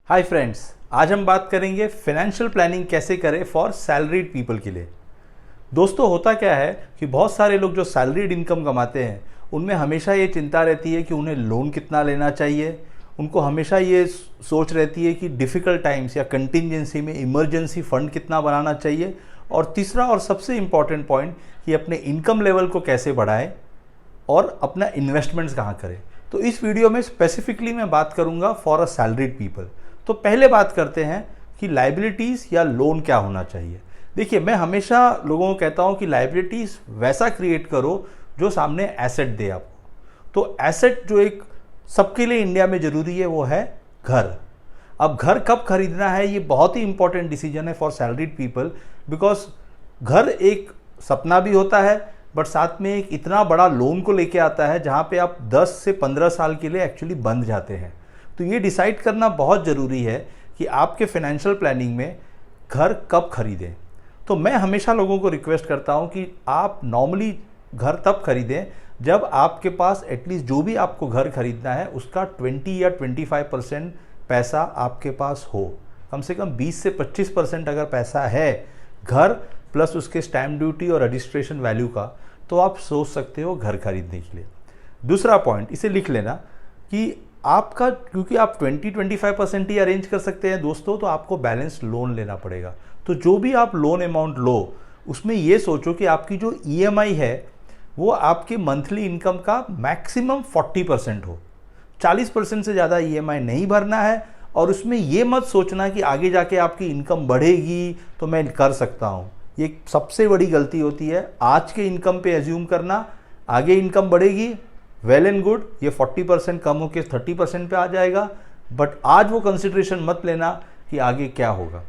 Hi friends, आज हम बात करेंगे फाइनेंशियल प्लानिंग कैसे करें फॉर सैलरीड पीपल के लिए। दोस्तों, होता क्या है कि बहुत सारे लोग जो सैलरीड इनकम कमाते हैं उनमें हमेशा ये चिंता रहती है कि उन्हें लोन कितना लेना चाहिए। उनको हमेशा ये सोच रहती है कि डिफ़िकल्ट टाइम्स या कंटिंजेंसी में इमरजेंसी फ़ंड कितना बनाना चाहिए। और तीसरा और सबसे इम्पॉर्टेंट पॉइंट कि अपने इनकम लेवल को कैसे बढ़ाएं और अपना इन्वेस्टमेंट्स कहाँ करें। तो इस वीडियो में स्पेसिफिकली मैं बात करूँगा फॉर अ सैलरीड पीपल। तो पहले बात करते हैं कि लाइबिलिटीज़ या लोन क्या होना चाहिए। देखिए, मैं हमेशा लोगों को कहता हूं कि लाइबिलिटीज़ वैसा क्रिएट करो जो सामने एसेट दे आपको। तो एसेट जो एक सबके लिए इंडिया में ज़रूरी है वो है घर। अब घर कब खरीदना है ये बहुत ही इंपॉर्टेंट डिसीजन है फॉर सैलरीड पीपल, बिकॉज घर एक सपना भी होता है बट साथ में एक इतना बड़ा लोन को लेके आता है जहाँ पे आप 10 से 15 साल के लिए एक्चुअली बंध जाते हैं। तो ये डिसाइड करना बहुत ज़रूरी है कि आपके फाइनेंशियल प्लानिंग में घर कब खरीदें। तो मैं हमेशा लोगों को रिक्वेस्ट करता हूँ कि आप नॉर्मली घर तब खरीदें जब आपके पास एटलीस्ट जो भी आपको घर खरीदना है उसका 20 या 25% पैसा आपके पास हो। कम से कम 20 से 25% अगर पैसा है घर प्लस उसके स्टैम्प ड्यूटी और रजिस्ट्रेशन वैल्यू का, तो आप सोच सकते हो घर खरीदने के लिए। दूसरा पॉइंट, इसे लिख लेना कि आपका, क्योंकि आप 20-25% ही अरेंज कर सकते हैं दोस्तों, तो आपको बैलेंस लोन लेना पड़ेगा। तो जो भी आप लोन अमाउंट लो उसमें ये सोचो कि आपकी जो ईएमआई है वो आपके मंथली इनकम का मैक्सिमम 40% हो। 40% से ज़्यादा ईएमआई नहीं भरना है। और उसमें ये मत सोचना कि आगे जाके आपकी इनकम बढ़ेगी तो मैं कर सकता हूँ। ये सबसे बड़ी गलती होती है, आज के इनकम पे एज्यूम करना आगे इनकम बढ़ेगी। वेल एंड गुड, ये 40% कम होकर 30% पे आ जाएगा, बट आज वो कंसिडरेशन मत लेना कि आगे क्या होगा।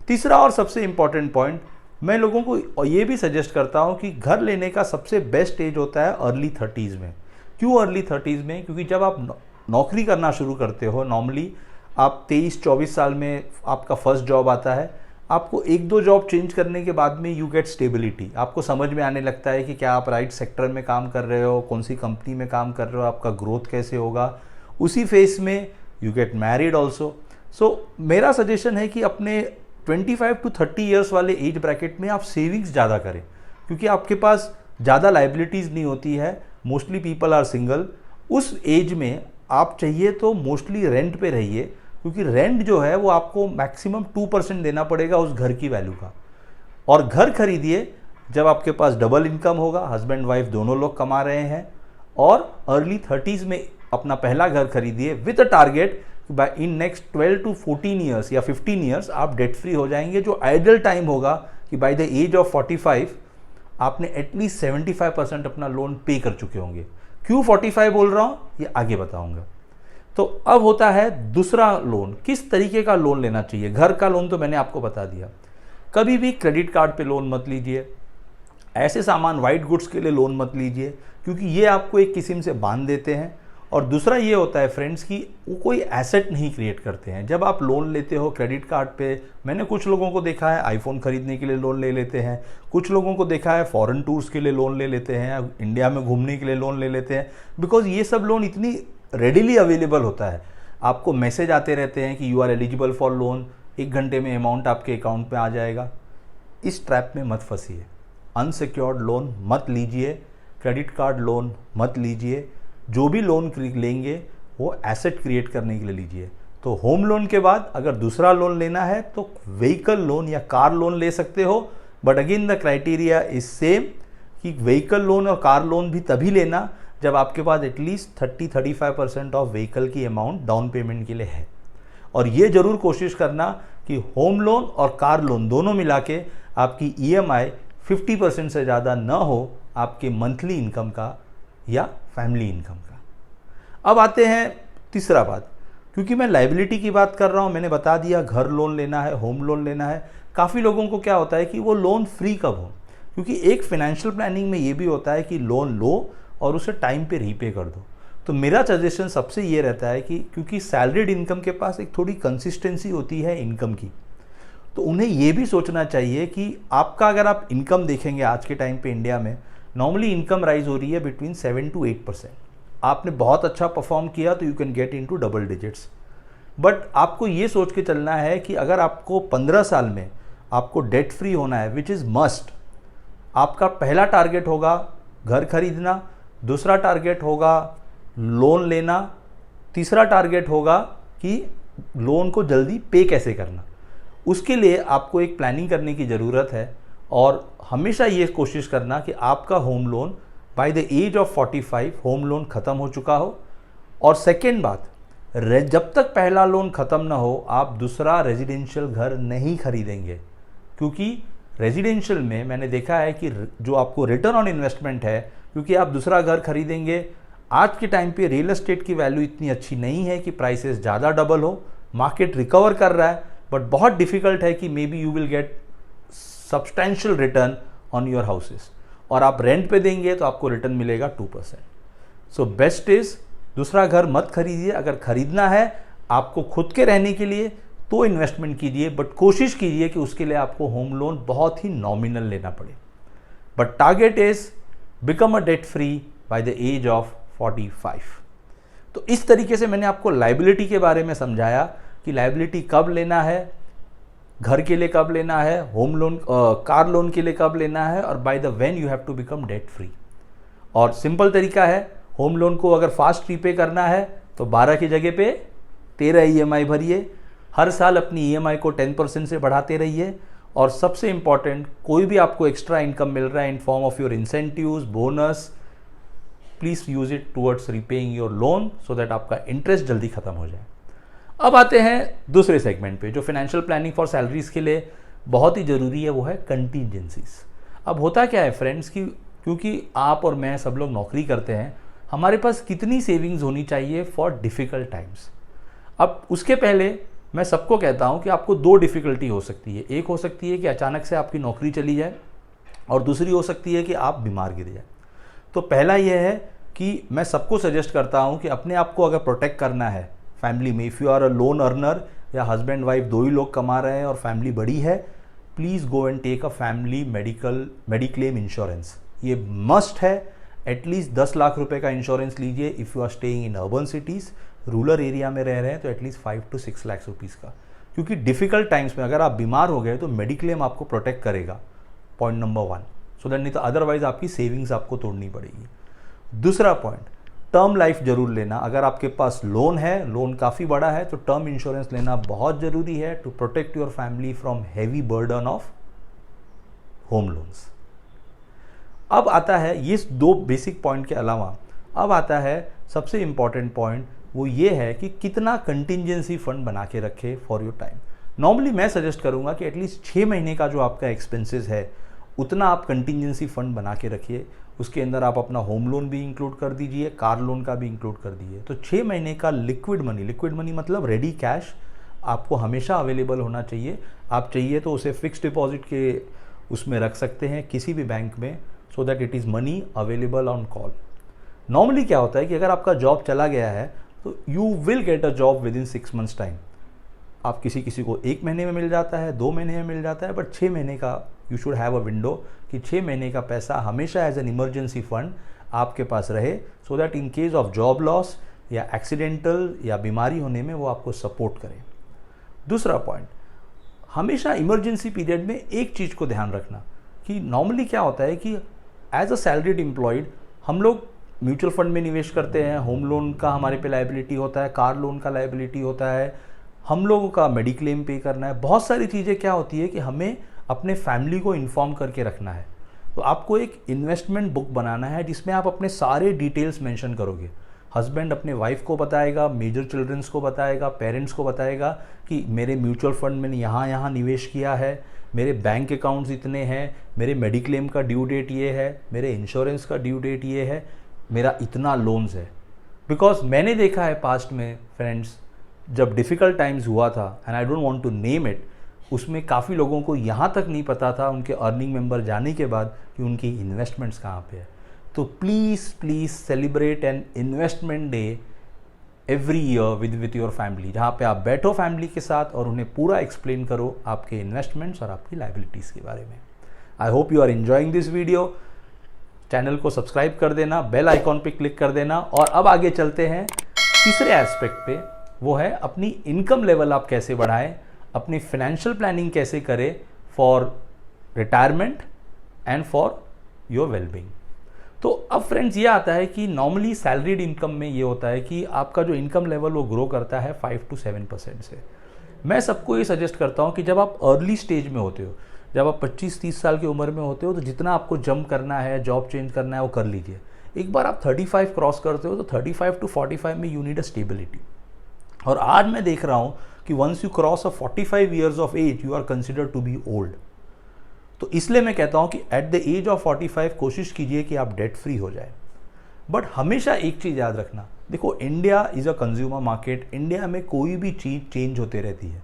तीसरा और सबसे इंपॉर्टेंट पॉइंट, मैं लोगों को ये भी सजेस्ट करता हूँ कि घर लेने का सबसे बेस्ट एज होता है अर्ली 30s में। क्यों अर्ली 30s में? क्योंकि जब आप नौकरी करना शुरू करते हो, नॉर्मली आप 23-24 साल में आपका फर्स्ट जॉब आता है। आपको 1-2 जॉब चेंज करने के बाद में यू गेट स्टेबिलिटी। आपको समझ में आने लगता है कि क्या आप राइट सेक्टर में काम कर रहे हो, कौन सी कंपनी में काम कर रहे हो, आपका ग्रोथ कैसे होगा। उसी फेस में यू गेट मैरिड ऑल्सो। सो मेरा सजेशन है कि अपने 25 to 30 ईयर्स वाले एज ब्रैकेट में आप सेविंग्स ज़्यादा करें, क्योंकि आपके पास ज़्यादा लाइबिलिटीज़ नहीं होती है। Mostly people are single. उस एज में आप चाहिए तो मोस्टली रेंट पे रहिए, क्योंकि रेंट जो है वो आपको मैक्सिमम 2% देना पड़ेगा उस घर की वैल्यू का। और घर खरीदिए जब आपके पास डबल इनकम होगा, हस्बैंड वाइफ दोनों लोग कमा रहे हैं। और अर्ली 30s में अपना पहला घर खरीदिए with a target by in next 12 to 14 years या 15 ईयर्स आप डेट फ्री हो जाएंगे। जो आइडियल टाइम होगा कि बाय द एज ऑफ 45 आपने एटलीस्ट 75% अपना लोन पे कर चुके होंगे। क्यों 45 बोल रहा हूँ ये आगे बताऊंगा। तो अब होता है दूसरा लोन। किस तरीके का लोन लेना चाहिए? घर का लोन तो मैंने आपको बता दिया। कभी भी क्रेडिट कार्ड पे लोन मत लीजिए। ऐसे सामान, वाइट गुड्स के लिए लोन मत लीजिए, क्योंकि ये आपको एक किस्म से बांध देते हैं। और दूसरा ये होता है फ्रेंड्स कि वो कोई एसेट नहीं क्रिएट करते हैं। जब आप लोन लेते हो क्रेडिट कार्ड पे, मैंने कुछ लोगों को देखा है आईफोन खरीदने के लिए लोन ले लेते हैं, कुछ लोगों को देखा है फॉरेन टूर्स के लिए लोन ले लेते हैं, इंडिया में घूमने के लिए लोन ले लेते हैं। बिकॉज ये सब लोन इतनी रेडिली अवेलेबल होता है, आपको मैसेज आते रहते हैं कि you are eligible for loan, 1 घंटे में अमाउंट आपके अकाउंट में आ जाएगा। इस ट्रैप में मत फंसिए। अनसिक्योर्ड लोन मत लीजिए, क्रेडिट कार्ड लोन मत लीजिए। जो भी लोन लेंगे वो एसेट क्रिएट करने के लिए लीजिए। तो होम लोन के बाद अगर दूसरा लोन लेना है तो व्हीकल लोन या कार लोन ले सकते हो, but again the criteria is same कि व्हीकल लोन और कार लोन भी तभी लेना जब आपके पास एटलीस्ट 30-35% ऑफ व्हीकल की अमाउंट डाउन पेमेंट के लिए है। और ये जरूर कोशिश करना कि होम लोन और कार लोन दोनों मिला के आपकी ईएमआई 50% से ज़्यादा न हो आपके मंथली इनकम का या फैमिली इनकम का। अब आते हैं तीसरा बात, क्योंकि मैं लाइबिलिटी की बात कर रहा हूँ, मैंने बता दिया घर लोन लेना है, होम लोन लेना है। काफ़ी लोगों को क्या होता है कि वो लोन फ्री कब हो, क्योंकि एक फाइनेंशियल प्लानिंग में ये भी होता है कि लोन लो और उसे टाइम पे रीपे कर दो। तो मेरा सजेशन सबसे ये रहता है कि क्योंकि सैलरीड इनकम के पास एक थोड़ी कंसिस्टेंसी होती है इनकम की, तो उन्हें ये भी सोचना चाहिए कि आपका, अगर आप इनकम देखेंगे आज के टाइम पे इंडिया में नॉर्मली इनकम राइज हो रही है बिटवीन 7 to 8%। आपने बहुत अच्छा परफॉर्म किया तो you can get into double digits. But आपको ये सोच के चलना है कि अगर आपको 15 साल में आपको डेट फ्री होना है, विच इज़ मस्ट, आपका पहला टारगेट होगा घर खरीदना, दूसरा टारगेट होगा लोन लेना, तीसरा टारगेट होगा कि लोन को जल्दी पे कैसे करना। उसके लिए आपको एक प्लानिंग करने की ज़रूरत है और हमेशा ये कोशिश करना कि आपका home loan by the age of 45 home loan ख़त्म हो चुका हो। और सेकेंड बात, जब तक पहला लोन ख़त्म ना हो आप दूसरा रेजिडेंशियल घर नहीं खरीदेंगे, क्योंकि रेजिडेंशियल में मैंने देखा है कि जो आपको रिटर्न ऑन इन्वेस्टमेंट है, क्योंकि आप दूसरा घर खरीदेंगे, आज के टाइम पे रियल एस्टेट की वैल्यू इतनी अच्छी नहीं है कि प्राइसेस ज़्यादा डबल हो, मार्केट रिकवर कर रहा है, बट बहुत डिफिकल्ट है कि may be you will get substantial return on your houses, और आप रेंट पे देंगे तो आपको रिटर्न मिलेगा 2%। सो बेस्ट इज दूसरा घर मत खरीदिए। अगर खरीदना है आपको खुद के रहने के लिए तो इन्वेस्टमेंट कीजिए, बट कोशिश कीजिए कि उसके लिए आपको होम लोन बहुत ही नॉमिनल लेना पड़े। But target is become a debt free by the age of 45। तो इस तरीके से मैंने आपको लायबिलिटी के बारे में समझाया कि लायबिलिटी कब लेना है, घर के लिए कब लेना है, होम लोन कार लोन के लिए कब लेना है, और by the when you have to become debt free. और सिंपल तरीका है, होम लोन को अगर फास्ट रीपे करना है तो 12 की जगह पे 13 EMI भरिए, हर साल अपनी EMI को 10% से बढ़ाते रहिए। और सबसे इंपॉर्टेंट, कोई भी आपको एक्स्ट्रा इनकम मिल रहा है in form of your incentives, bonus, please use it towards repaying your loan so that आपका इंटरेस्ट जल्दी खत्म हो जाए। अब आते हैं दूसरे सेगमेंट पे जो फाइनेंशियल प्लानिंग फॉर सैलरीज के लिए बहुत ही जरूरी है, वो है कंटीजेंसीज। अब होता क्या है फ्रेंड्स कि क्योंकि आप और मैं सब लोग नौकरी करते हैं, हमारे पास कितनी सेविंग्स होनी चाहिए फॉर डिफ़िकल्ट टाइम्स। अब उसके पहले मैं सबको कहता हूं कि आपको 2 डिफ़िकल्टी हो सकती है। एक हो सकती है कि अचानक से आपकी नौकरी चली जाए, और दूसरी हो सकती है कि आप बीमार गिर जाए। तो पहला यह है कि मैं सबको सजेस्ट करता हूं कि अपने आप को अगर प्रोटेक्ट करना है फैमिली में, if you are a loan earner या हस्बैंड वाइफ 2 ही लोग कमा रहे हैं और फैमिली बड़ी है, please go and take a family mediclaim insurance. ये मस्ट है। एटलीस्ट 10 लाख रुपए का इंश्योरेंस लीजिए if you are staying in urban cities. Rural area में रह रहे हैं तो एटलीस्ट 5 to 6 लाख रुपीज़ का, क्योंकि डिफ़िकल्ट टाइम्स में अगर आप बीमार हो गए तो मेडिक्लेम आपको प्रोटेक्ट करेगा, पॉइंट नंबर 1। सो दैट नहीं तो अदरवाइज आपकी सेविंग्स आपको तोड़नी पड़ेगी। दूसरा पॉइंट, टर्म लाइफ जरूर लेना। अगर आपके पास लोन है, लोन काफ़ी बड़ा है, तो टर्म इंश्योरेंस लेना बहुत ज़रूरी है to protect your family from heavy burden of home loans. अब आता है ये 2 बेसिक पॉइंट के अलावा, अब आता है सबसे इंपॉर्टेंट पॉइंट, वो ये है कि कितना कंटिजेंसी फंड बना के रखे फॉर योर टाइम। नॉर्मली मैं सजेस्ट करूंगा कि एटलीस्ट 6 महीने का जो आपका एक्सपेंसेस है उतना आप कंटिजेंसी फंड बना के रखिए। उसके अंदर आप अपना होम लोन भी इंक्लूड कर दीजिए, कार लोन का भी इंक्लूड कर दीजिए। तो 6 महीने का लिक्विड मनी मतलब रेडी कैश आपको हमेशा अवेलेबल होना चाहिए। आप चाहिए तो उसे फिक्स डिपॉजिट के उसमें रख सकते हैं किसी भी बैंक में, so that it is money available on call. Normally क्या होता है कि अगर आपका जॉब चला गया है तो you will get a job with in 6 months time. आप किसी को 1 महीने में मिल जाता है, 2 महीने में मिल जाता है, बट 6 महीने का you should have a window कि 6 महीने का पैसा हमेशा एज एन इमरजेंसी फंड आपके पास रहे, so that in case of job loss या एक्सीडेंटल या बीमारी होने में वो आपको सपोर्ट करे। दूसरा पॉइंट, हमेशा इमरजेंसी पीरियड में एक चीज़ को ध्यान रखना कि नॉर्मली क्या होता है कि एज अ सैलरीड एम्प्लॉयड हम लोग म्यूचुअल फंड में निवेश करते हैं, होम लोन का हमारे पे लायबिलिटी होता है, कार लोन का लायबिलिटी होता है, हम लोगों का मेडिक्लेम पे करना है, बहुत सारी चीज़ें क्या होती है कि हमें अपने फैमिली को इन्फॉर्म करके रखना है। तो आपको एक इन्वेस्टमेंट बुक बनाना है जिसमें आप अपने सारे डिटेल्स मेंशन करोगे। हस्बैंड अपने वाइफ को बताएगा, मेजर चिल्ड्रंस को बताएगा, पेरेंट्स को बताएगा कि मेरे म्यूचुअल फंड मैंने यहाँ निवेश किया है, मेरे बैंक अकाउंट्स इतने हैं, मेरे मेडिक्लेम का ड्यू डेट ये है, मेरे इंश्योरेंस का ड्यू डेट ये है, मेरा इतना लोन्स है। बिकॉज मैंने देखा है पास्ट में फ्रेंड्स, जब डिफ़िकल्ट टाइम्स हुआ था, and I don't want to name it, उसमें काफ़ी लोगों को यहाँ तक नहीं पता था उनके अर्निंग मेंबर जाने के बाद कि उनकी इन्वेस्टमेंट्स कहाँ पे है। तो please celebrate an investment day every year with your family, जहाँ पे आप बैठो फैमिली के साथ और उन्हें पूरा एक्सप्लेन करो आपके इन्वेस्टमेंट्स और आपकी लायबिलिटीज़ के बारे में। I hope you are enjoying this video. Channel को सब्सक्राइब कर देना, बेल आइकॉन पे क्लिक कर देना। और अब आगे चलते हैं तीसरे एस्पेक्ट पे वो है अपनी इनकम लेवल आप कैसे बढ़ाएं, अपनी फाइनेंशियल प्लानिंग कैसे करें for retirement and for your wellbeing. तो अब फ्रेंड्स ये आता है कि नॉर्मली सैलरीड इनकम में ये होता है कि आपका जो इनकम लेवल वो ग्रो करता है 5 to 7% से। मैं सबको ये सजेस्ट करता हूँ कि जब आप अर्ली स्टेज में होते हो, जब आप 25-30 साल की उम्र में होते हो, तो जितना आपको जंप करना है, जॉब चेंज करना है, वो कर लीजिए। एक बार आप 35 क्रॉस करते हो तो 35 to 45 में यू नीड अ स्टेबिलिटी। और आज मैं देख रहा हूँ कि once you cross a 45 years of age you are considered to be old. तो इसलिए मैं कहता हूँ कि एट द एज ऑफ 45 कोशिश कीजिए कि आप डेट फ्री हो जाए। बट हमेशा एक चीज़ याद रखना, देखो India is a consumer market, India में कोई भी चीज़ चेंज होते रहती है।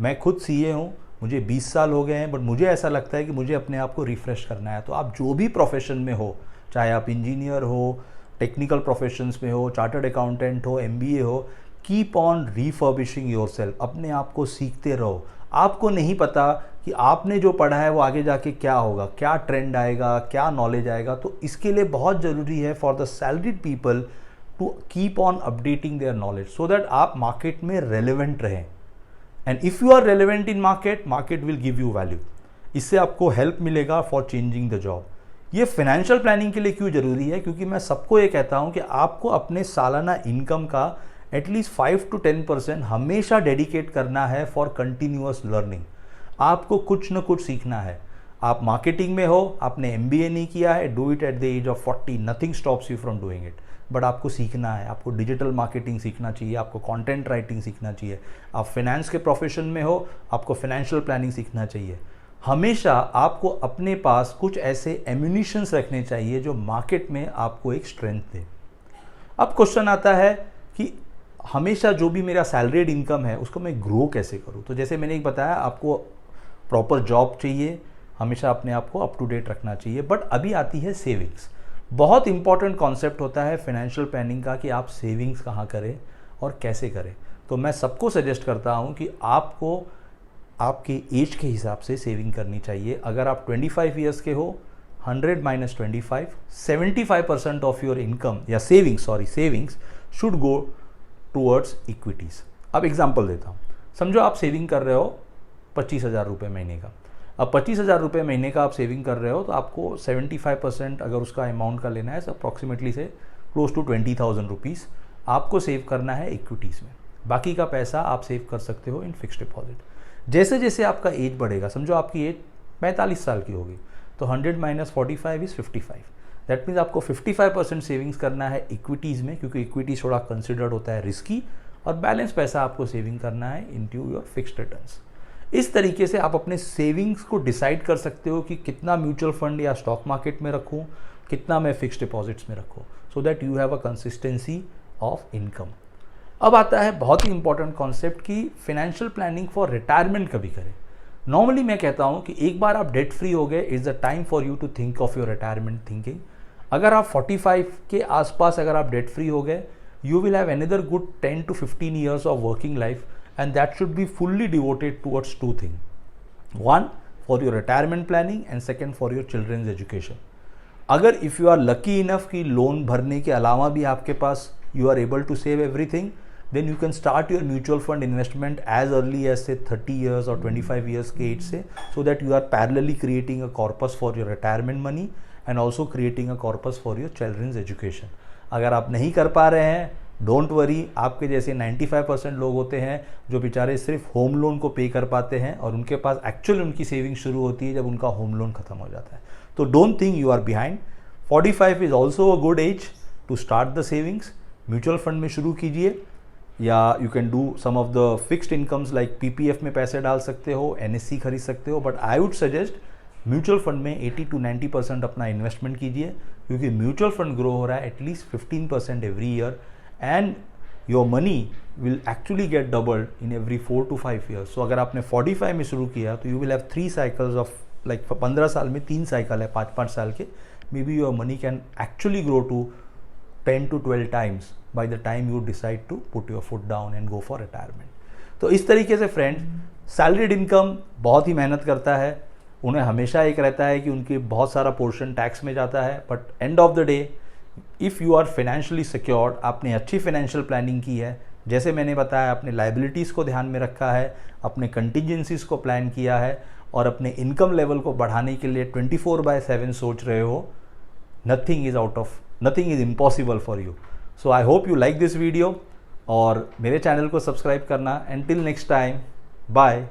मैं खुद सीए हूँ, मुझे 20 साल हो गए हैं, बट मुझे ऐसा लगता है कि मुझे अपने आप को रिफ्रेश करना है। तो आप जो भी प्रोफेशन में हो, चाहे आप इंजीनियर हो, टेक्निकल प्रोफेशंस में हो, चार्टर्ड अकाउंटेंट हो, MBA हो, कीप ऑन रिफर्बिशिंग योरसेल्फ, अपने आप को सीखते रहो। आपको नहीं पता कि आपने जो पढ़ा है वो आगे जाके क्या होगा, क्या ट्रेंड आएगा, क्या नॉलेज आएगा। तो इसके लिए बहुत ज़रूरी है for the salaried people to keep on updating their knowledge so that आप मार्केट में रेलेवेंट रहें। And if you are relevant in market, market will give you value. इससे आपको हेल्प मिलेगा फॉर चेंजिंग द जॉब। ये financial planning के लिए क्यों ज़रूरी है? क्योंकि मैं सबको ये कहता हूँ कि आपको अपने सालाना इनकम का एटलीस्ट 5 to 10% हमेशा डेडिकेट करना है फॉर कंटिन्यूअस लर्निंग। आपको कुछ न कुछ सीखना है। आप मार्केटिंग में हो, आपने MBA नहीं किया है, do it at the age of 40, nothing stops you from doing it. But आपको सीखना है, आपको डिजिटल मार्केटिंग सीखना चाहिए, आपको कंटेंट राइटिंग सीखना चाहिए। आप फाइनेंस के प्रोफेशन में हो, आपको फाइनेंशियल प्लानिंग सीखना चाहिए। हमेशा आपको अपने पास कुछ ऐसे एम्यूनिशंस रखने चाहिए जो मार्केट में आपको एक स्ट्रेंथ दे। अब क्वेश्चन आता है कि हमेशा जो भी मेरा सैलरीड इनकम है उसको मैं ग्रो कैसे करूं? तो जैसे मैंने एक बताया, आपको प्रॉपर जॉब चाहिए, हमेशा अपने आप को अप टू डेट रखना चाहिए। बट अभी आती है सेविंग्स। बहुत इंपॉर्टेंट कॉन्सेप्ट होता है फाइनेंशियल प्लानिंग का कि आप सेविंग्स कहाँ करें और कैसे करें। तो मैं सबको सजेस्ट करता हूँ कि आपको आपके एज के हिसाब से सेविंग करनी चाहिए। अगर आप 25 ईयर्स के हो, 100 - 25, 75% ऑफ योर इनकम या savings should go towards equities. अब एग्जाम्पल देता हूँ। समझो आप सेविंग कर रहे हो 25,000 रुपये महीने का। अब 25,000 रुपये महीने का आप सेविंग कर रहे हो तो आपको 75% अगर उसका अमाउंट का लेना है, अप्रॉक्सीमेटली से क्लोज टू 20,000 रुपीज़ आपको सेव करना है इक्विटीज़ में। बाकी का पैसा आप सेव कर सकते हो इन फिक्स्ड डिपॉजिट। जैसे जैसे आपका एज बढ़ेगा, समझो आपकी एज 45 साल की होगी, तो 100 - 45 इज़ 55। दैट मीन्स आपको 55% सेविंग्स करना है इक्विटीज़ में, क्योंकि इक्विटीज़ थोड़ा कंसिडर्ड होता है रिस्की, और बैलेंस पैसा आपको सेविंग करना है इनटू योर फिक्स्ड रिटर्न्स। इस तरीके से आप अपने सेविंग्स को डिसाइड कर सकते हो कि कितना म्यूचुअल फंड या स्टॉक मार्केट में रखूं, कितना मैं फिक्स्ड डिपॉजिट्स में रखूं, so that you have a consistency of income. अब आता है बहुत ही इंपॉर्टेंट कॉन्सेप्ट कि फाइनेंशियल प्लानिंग फॉर रिटायरमेंट कभी करें। नॉर्मली मैं कहता हूं कि एक बार आप डेट फ्री हो गए, is the time for you to think of your retirement thinking. अगर आप 45 के आसपास अगर आप डेट फ्री हो गए, you will have another good 10 to 15 years of working life, and that should be fully devoted towards two things. One, for your retirement planning, and second, for your children's education. अगर if you are lucky enough कि loan भरने के अलावा भी आपके पास you are able to save everything, then you can start your mutual fund investment as early as say 30 years or 25 years के age से, so that you are parallelly creating a corpus for your retirement money and also creating a corpus for your children's education. अगर आप नहीं कर पा रहे हैं, don't worry, आपके जैसे 95% लोग होते हैं जो बेचारे सिर्फ होम लोन को पे कर पाते हैं, और उनके पास एक्चुअली उनकी सेविंग शुरू होती है जब उनका होम लोन खत्म हो जाता है। तो don't think you are behind. 45 is also a good age to start the savings. Mutual fund में शुरू कीजिए, या you can do some of the fixed incomes like PPF में पैसे डाल सकते हो, NSC खरीद सकते हो। But I would suggest mutual fund में 80 to 90% अपना इन्वेस्टमेंट कीजिए, क्योंकि म्यूचुअल फंड ग्रो हो रहा है at least 15% every year, and your money will actually get doubled in every 4 to 5 years. So अगर आपने 45 में शुरू किया तो you will have 3 cycles of like 15 साल में 3 साइकिल है 5-5 साल के। Maybe your money can actually grow to 10 to 12 times by the time you decide to put your foot down and go for retirement. तो इस तरीके से friends, salaried income बहुत ही मेहनत करता है, उन्हें हमेशा एक रहता है कि उनकी बहुत सारा पोर्शन टैक्स में जाता है। But end of the day, if you are financially secured, आपने अच्छी फाइनेंशियल प्लानिंग की है, जैसे मैंने बताया, अपने लाइबिलिटीज़ को ध्यान में रखा है, अपने कंटिजेंसीज को प्लान किया है और अपने इनकम लेवल को बढ़ाने के लिए 24/7 सोच रहे हो, nothing is impossible for you. So I hope you like this video और मेरे चैनल को सब्सक्राइब करना. Until next time, bye.